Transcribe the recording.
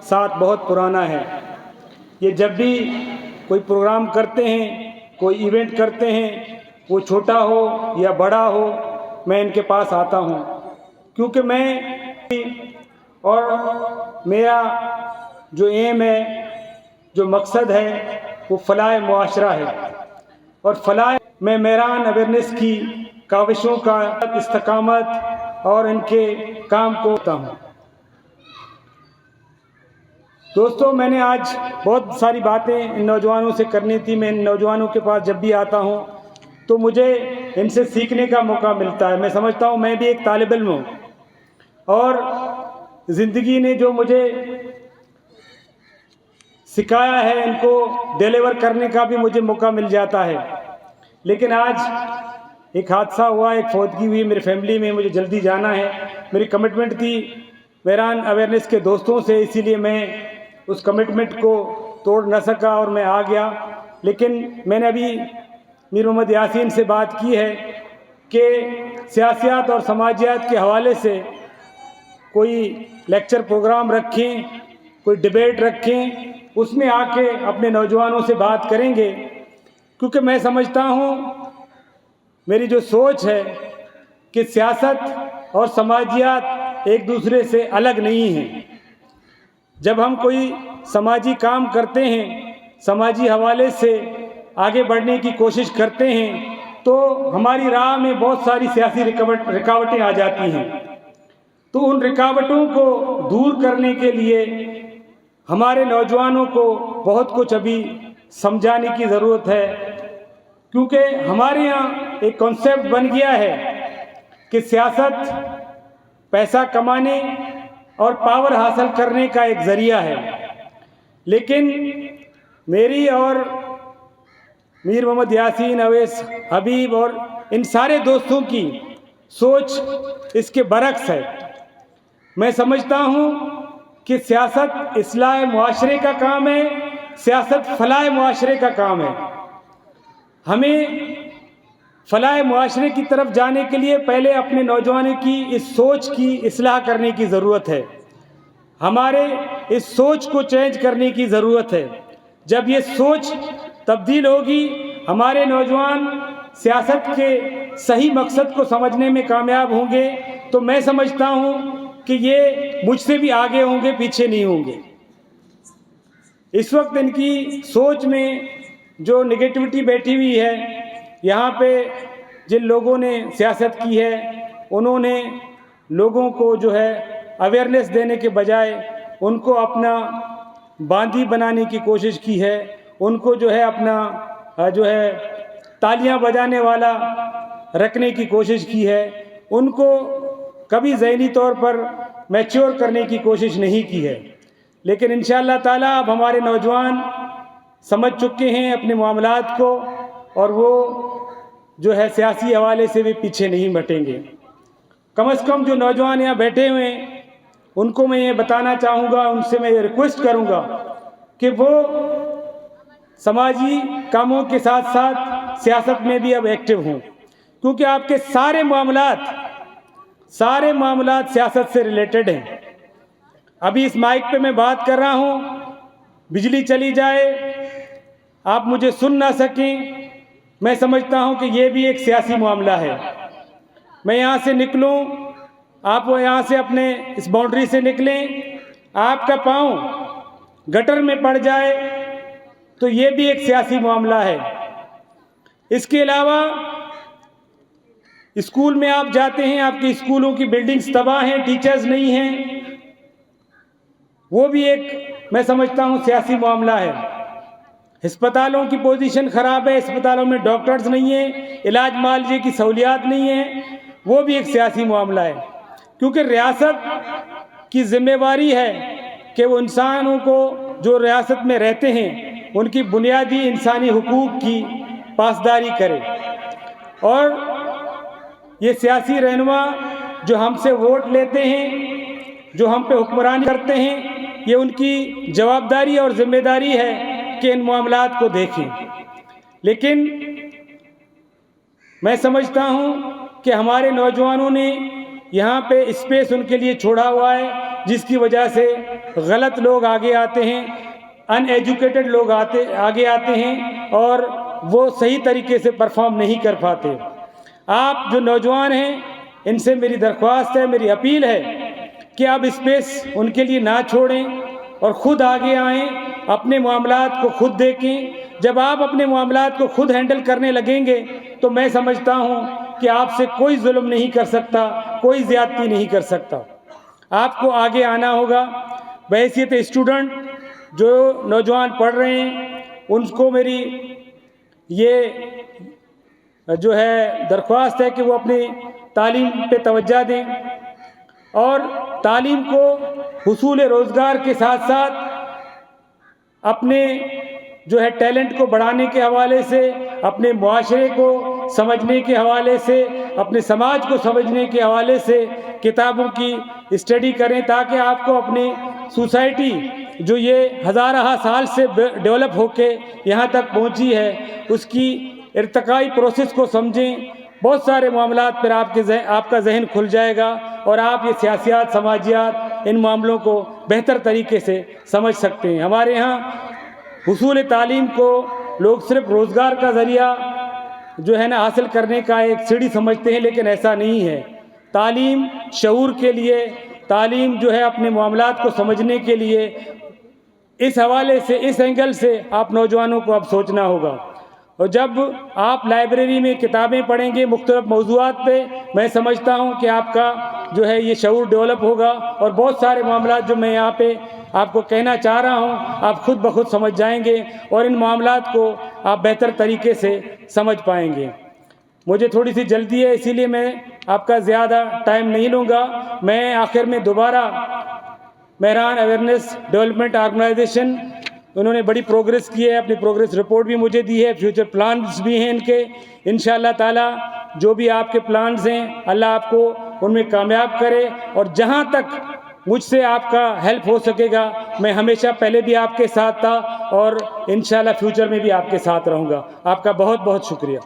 ساتھ بہت پرانا ہے. یہ جب بھی کوئی پروگرام کرتے ہیں، کوئی ایونٹ کرتے ہیں، وہ چھوٹا ہو یا بڑا ہو، میں ان کے پاس آتا ہوں، کیونکہ میں اور میرا جو ایم ہے، جو مقصد ہے، وہ فلاح معاشرہ ہے. اور فلاح میں میران اویئرنیس کی کاوشوں کا استقامت اور ان کے کام کو ہوتا ہوں. دوستو، میں نے آج بہت ساری باتیں ان نوجوانوں سے کرنی تھی. میں ان نوجوانوں کے پاس جب بھی آتا ہوں تو مجھے ان سے سیکھنے کا موقع ملتا ہے. میں سمجھتا ہوں میں بھی ایک طالب علم ہوں، اور زندگی نے جو مجھے سکھایا ہے ان کو ڈیلیور کرنے کا بھی مجھے موقع مل جاتا ہے. لیکن آج ایک حادثہ ہوا، ایک فوتگی ہوئی میری فیملی میں، مجھے جلدی جانا ہے. میری کمٹمنٹ تھی میران اویئرنیس کے دوستوں سے، اسی لیے میں اس کمٹمنٹ کو توڑ نہ سکا اور میں آ گیا. لیکن میں نے ابھی میر محمد یاسین سے بات کی ہے کہ سیاسیات اور سماجیات کے حوالے سے کوئی لیکچر پروگرام رکھیں، کوئی ڈیبیٹ رکھیں، اس میں آ کے اپنے نوجوانوں سے بات کریں گے. کیونکہ میں سمجھتا ہوں، میری جو سوچ ہے کہ سیاست اور سماجیات ایک دوسرے سے الگ نہیں ہیں. جب ہم کوئی سماجی کام کرتے ہیں، سماجی حوالے سے آگے بڑھنے کی کوشش کرتے ہیں، تو ہماری راہ میں بہت ساری سیاسی رکاوٹیں آ جاتی ہیں. تو ان رکاوٹوں کو دور کرنے کے لیے ہمارے نوجوانوں کو بہت کچھ ابھی سمجھانے کی ضرورت ہے. کیونکہ ہمارے یہاں ایک کانسیپٹ بن گیا ہے کہ سیاست پیسہ کمانے اور پاور حاصل کرنے کا ایک ذریعہ ہے. لیکن میری اور میر محمد یاسین، اویس، حبیب اور ان سارے دوستوں کی سوچ اس کے برعکس ہے. میں سمجھتا ہوں کہ سیاست اصلاح معاشرے کا کام ہے، سیاست فلاح معاشرے کا کام ہے. ہمیں فلاح معاشرے کی طرف جانے کے لیے پہلے اپنے نوجوانوں کی اس سوچ کی اصلاح کرنے کی ضرورت ہے. ہمارے اس سوچ کو چینج کرنے کی ضرورت ہے. جب یہ سوچ تبدیل ہوگی، ہمارے نوجوان سیاست کے صحیح مقصد کو سمجھنے میں کامیاب ہوں گے. تو میں سمجھتا ہوں کہ یہ مجھ سے بھی آگے ہوں گے، پیچھے نہیں ہوں گے. اس وقت ان کی سوچ میں جو نگیٹیوٹی بیٹھی ہوئی ہے، یہاں پہ جن لوگوں نے سیاست کی ہے، انہوں نے لوگوں کو جو ہے اویئرنیس دینے کے بجائے ان کو اپنا باندھی بنانے کی کوشش کی ہے. ان کو جو ہے اپنا جو ہے تالیاں بجانے والا رکھنے کی کوشش کی ہے. ان کو کبھی ذہنی طور پر میچور کرنے کی کوشش نہیں کی ہے. لیکن انشاءاللہ تعالیٰ اب ہمارے نوجوان سمجھ چکے ہیں اپنے معاملات کو، اور وہ جو ہے سیاسی حوالے سے بھی پیچھے نہیں ہٹیں گے. کم از کم جو نوجوان یہاں بیٹھے ہوئے ہیں، ان کو میں یہ بتانا چاہوں گا، ان سے میں یہ ریکویسٹ کروں گا کہ وہ سماجی کاموں کے ساتھ ساتھ سیاست میں بھی اب ایکٹیو ہوں. کیونکہ آپ کے سارے معاملات سیاست سے ریلیٹڈ ہیں. ابھی اس مائک پہ میں بات کر رہا ہوں، بجلی چلی جائے، آپ مجھے سن نہ سکیں، میں سمجھتا ہوں کہ یہ بھی ایک سیاسی معاملہ ہے. میں یہاں سے نکلوں، آپ وہ یہاں سے اپنے اس باؤنڈری سے نکلیں، آپ کا پاؤں گٹر میں پڑ جائے تو یہ بھی ایک سیاسی معاملہ ہے. اس کے علاوہ اسکول میں آپ جاتے ہیں، آپ کے اسکولوں کی بلڈنگز تباہ ہیں، ٹیچرز نہیں ہیں، وہ بھی ایک میں سمجھتا ہوں سیاسی معاملہ ہے. ہسپتالوں کی پوزیشن خراب ہے، ہسپتالوں میں ڈاکٹرز نہیں ہیں، علاج معالجے کی سہولیات نہیں ہیں، وہ بھی ایک سیاسی معاملہ ہے. کیونکہ ریاست کی ذمہ داری ہے کہ وہ انسانوں کو جو ریاست میں رہتے ہیں ان کی بنیادی انسانی حقوق کی پاسداری کرے. اور یہ سیاسی رہنما جو ہم سے ووٹ لیتے ہیں، جو ہم پہ حکمرانی کرتے ہیں، یہ ان کی جوابداری اور ذمہ داری ہے کہ ان معاملات کو دیکھیں. لیکن میں سمجھتا ہوں کہ ہمارے نوجوانوں نے یہاں پہ اسپیس ان کے لیے چھوڑا ہوا ہے. جس کی وجہ سے غلط لوگ آگے آتے ہیں، ان ایجوکیٹڈ لوگ آگے آتے ہیں اور وہ صحیح طریقے سے پرفارم نہیں کر پاتے۔ آپ جو نوجوان ہیں ان سے میری درخواست ہے، میری اپیل ہے کہ آپ اسپیس ان کے لیے نہ چھوڑیں اور خود آگے آئیں، اپنے معاملات کو خود دیکھیں۔ جب آپ اپنے معاملات کو خود ہینڈل کرنے لگیں گے تو میں سمجھتا ہوں کہ آپ سے کوئی ظلم نہیں کر سکتا، کوئی زیادتی نہیں کر سکتا۔ آپ کو آگے آنا ہوگا۔ بحیثیت اسٹوڈنٹ جو نوجوان پڑھ رہے ہیں ان کو میری یہ جو ہے درخواست ہے کہ وہ اپنی تعلیم پہ توجہ دیں اور تعلیم کو حصول روزگار کے ساتھ ساتھ اپنے جو ہے ٹیلنٹ کو بڑھانے کے حوالے سے، اپنے معاشرے کو سمجھنے کے حوالے سے، اپنے سماج کو سمجھنے کے حوالے سے کتابوں کی اسٹڈی کریں، تاکہ آپ کو اپنی سوسائٹی جو یہ ہزارہ سال سے ڈیولپ ہو کے یہاں تک پہنچی ہے اس کی ارتقائی پروسیس کو سمجھیں۔ بہت سارے معاملات پر آپ کا ذہن کھل جائے گا اور آپ یہ سیاسیات، سماجیات، ان معاملوں کو بہتر طریقے سے سمجھ سکتے ہیں۔ ہمارے ہاں حصول تعلیم کو لوگ صرف روزگار کا ذریعہ جو ہے نا حاصل کرنے کا ایک سیڑھی سمجھتے ہیں، لیکن ایسا نہیں ہے۔ تعلیم شعور کے لیے، تعلیم جو ہے اپنے معاملات کو سمجھنے کے لیے، اس حوالے سے، اس اینگل سے آپ نوجوانوں کو اب سوچنا ہوگا۔ اور جب آپ لائبریری میں کتابیں پڑھیں گے مختلف موضوعات پہ، میں سمجھتا ہوں کہ آپ کا جو ہے یہ شعور ڈیولپ ہوگا اور بہت سارے معاملات جو میں یہاں پہ آپ کو کہنا چاہ رہا ہوں آپ خود بخود سمجھ جائیں گے اور ان معاملات کو آپ بہتر طریقے سے سمجھ پائیں گے۔ مجھے تھوڑی سی جلدی ہے، اسی لیے میں آپ کا زیادہ ٹائم نہیں لوں گا۔ میں آخر میں دوبارہ مہران اویئرنیس ڈیولپمنٹ آرگنائزیشن، انہوں نے بڑی پروگریس کی ہے، اپنی پروگریس رپورٹ بھی مجھے دی ہے، فیوچر پلانز بھی ہیں ان کے۔ انشاءاللہ تعالی جو بھی آپ کے پلانز ہیں اللہ آپ کو ان میں کامیاب کرے، اور جہاں تک مجھ سے آپ کا ہیلپ ہو سکے گا میں ہمیشہ پہلے بھی آپ کے ساتھ تھا اور انشاءاللہ فیوچر میں بھی آپ کے ساتھ رہوں گا۔ آپ کا بہت بہت شکریہ۔